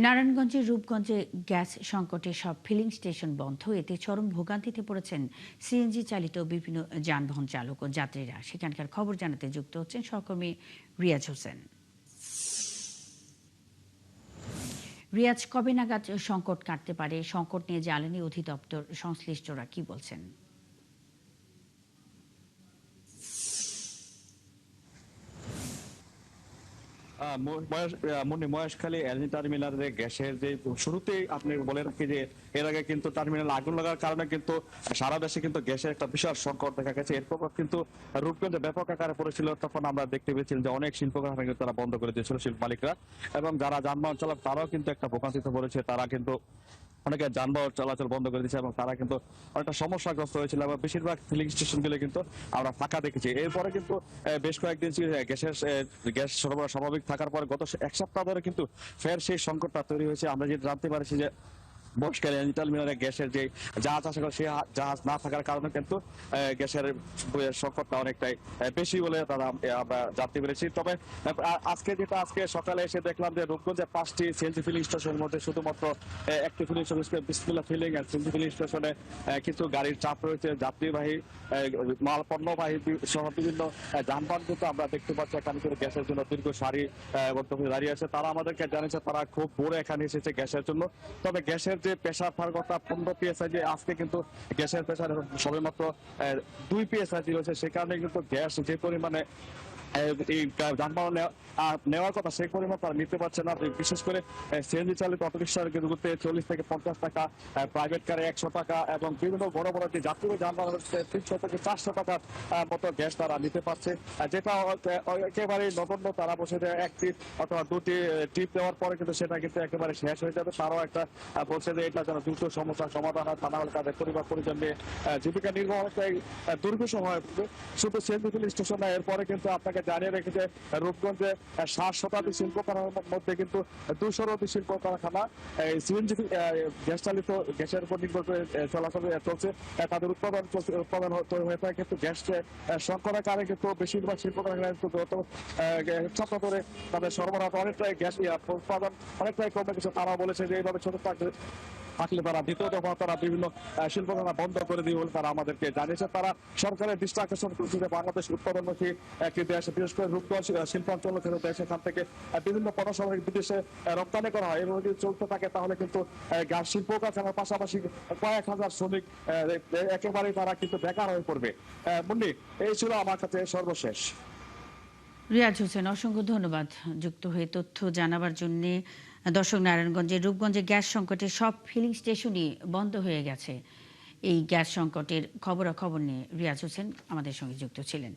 নারায়ণগঞ্জের রূপগঞ্জে গ্যাস সংকটে সব ফিলিং স্টেশন বন্ধ। এতে চরম ভোগান্তিতে পড়েছেন সিএনজি চালিত বিভিন্ন যানবাহন চালক ও যাত্রীরা। সেখানকার খবর জানাতে যুক্ত হচ্ছেন সহকর্মী রিয়াজ হোসেন। রিয়াজ, কবে নাগাদ সংকট কাটতে পারে? সংকট নিয়ে জ্বালানি অধিদপ্তর সংশ্লিষ্টরা কি বলছেন? মহেশখালী এলএনজি টার্মিনালে গ্যাসের যে শুরুতেই আপনি বলে রাখি যে এর আগে কিন্তু টার্মিনালে আগুন লাগার কারণে কিন্তু সারা দেশে কিন্তু গ্যাসের একটা বিশাল সংকট দেখা গেছে। এর প্রভাব কিন্তু রূপগঞ্জে ব্যাপক আকারে পড়েছিল। তখন আমরা দেখতে পেয়েছিলাম যে অনেক শিল্প কারখানা কিন্তু তারা বন্ধ করে দিয়েছিল শিল্প মালিকরা, এবং যারা যানবাহন চালক তারাও কিন্তু একটা ভোগান্তিতে পড়েছে। তারা কিন্তু অনেকে যানবাহন চলাচল বন্ধ করে দিচ্ছে এবং তারা কিন্তু অনেকটা সমস্যাগ্রস্ত হয়েছিল এবং বেশিরভাগ ফিলিং স্টেশনগুলো কিন্তু আমরা ফাঁকা দেখেছি। এরপরে কিন্তু বেশ কয়েকদিন গ্যাস সরবরাহ স্বাভাবিক থাকার পরে গত এক সপ্তাহ ধরে কিন্তু ফের সেই সংকটটা তৈরি হয়েছে। আমরা যেটা জানতে পারছি যে মহেশখালী এলএনজি টার্মিনালে গ্যাসের যে জাহাজ আসা করে সেই জাহাজ না থাকার কারণে কিন্তু গ্যাসের সংকটটা অনেকটাই বেশি বলে তারা আমরা জানতে পেরেছি। তবে আজকে সকালে এসে দেখলাম যে রূপগঞ্জে 5টি সিএনজি ফিলিং স্টেশনের মধ্যে শুধুমাত্র একটি ফিলিং স্টেশন বিসমিল্লাহ ফিলিং এন্ড সিএনজি ফিলিং স্টেশনে কিছু গাড়ির চাপ রয়েছে। যাত্রীবাহী মাল পণ্যবাহী সহ বিভিন্ন যানবাহন কিন্তু আমরা দেখতে পাচ্ছি এখানে কিন্তু গ্যাসের জন্য দীর্ঘ সারি বর্তমানে দাঁড়িয়ে আছে। তারা আমাদেরকে জানিয়েছে তারা খুব ভোরে এখানে এসেছে গ্যাসের জন্য। তবে গ্যাসের যে প্রেসার থাকার 15 পিএসআই, যে আজকে কিন্তু গ্যাসের প্রেসার সবেমাত্র 2 পিএসআই রয়েছে। সে কারণে কিন্তু গ্যাস যে পরিমাণে এই যানবাহন নেওয়ার কথা সেই পরিমাণ তারা নিতে পারছে না। বিশেষ করে সিএনজি চালিত অটোরিকশার কিন্তু 40 থেকে 50 টাকা, প্রাইভেট কারে 100 টাকা, এবং বিভিন্ন বড় বড় যে যাত্রী যানবাহন 300 থেকে 400 টাকার মতো গ্যাস তারা নিতে পারছে, যেটা একেবারে নগণ্য। তারা বসে যে এক ট্রিপ অথবা 2টি ট্রিপ দেওয়ার পরে কিন্তু সেটা কিন্তু একেবারে শেষ হয়ে যাবে। তারাও একটা বলছে যে এটা যেন দ্রুত সমস্যার সমাধান হয়, তা না হলে তাদের পরিবার পরিজন নিয়ে জীবিকা নির্বাহ অনেকটাই দুর্বিষহ হয়ে পড়বে। শুধু সিএনজি ফিলিং স্টেশন না, এরপরে কিন্তু আপনাকে জানিয়ে রেখেছে রূপগঞ্জে 60 শতাধিক শিল্প কারখানার মধ্যে কিন্তু 200-র অধিক শিল্প কারখানা সিএনজি গ্যাস চালিত গ্যাসের উপর নির্ভর করে চলাচল চলছে। তাদের উৎপাদন হয়ে থাকে, কিন্তু গ্যাস সংকটের কারণে কিন্তু বেশিরভাগ শিল্প কারখানায় কিন্তু গত সপ্তাহ ধরে তাদের সরবরাহ অনেকটাই গ্যাস উৎপাদন অনেকটাই কমে গেছে। তারা বলেছে যে এইভাবে ছোট থাকলে তারা দ্বিতীয় দফা তারা বিভিন্ন শিল্প কারখানা বন্ধ করে দিয়ে বলে তারা আমাদেরকে জানিয়েছে। তারা সরকারের দৃষ্টি আকর্ষণ করছে যে বাংলাদেশ উৎপাদনমুখী একটি দেশ, বিশেষ করে রূপগঞ্জ শিল্পাঞ্চল দেশ, এখান থেকে বিভিন্ন পণ্য সামগ্রী বিদেশে রপ্তানি করা হয়। এভাবে যদি চলতে থাকে তাহলে কিন্তু শিল্প কারখানার পাশাপাশি কয়েক হাজার শ্রমিক একেবারেই তারা কিন্তু বেকার হয়ে পড়বে। মুন্নি, এই ছিল আমার কাছে সর্বশেষ। রিয়াজ হোসেন, অসংখ্য ধন্যবাদ যুক্ত হয়ে তথ্য জানাবার জন্য। দর্শক, নারায়ণগঞ্জের রূপগঞ্জে গ্যাস সংকটে সব ফিলিং স্টেশনই বন্ধ হয়ে গেছে। এই গ্যাস সংকটের খবরাখবর নিয়ে রিয়াজ হোসেন আমাদের সঙ্গে যুক্ত ছিলেন।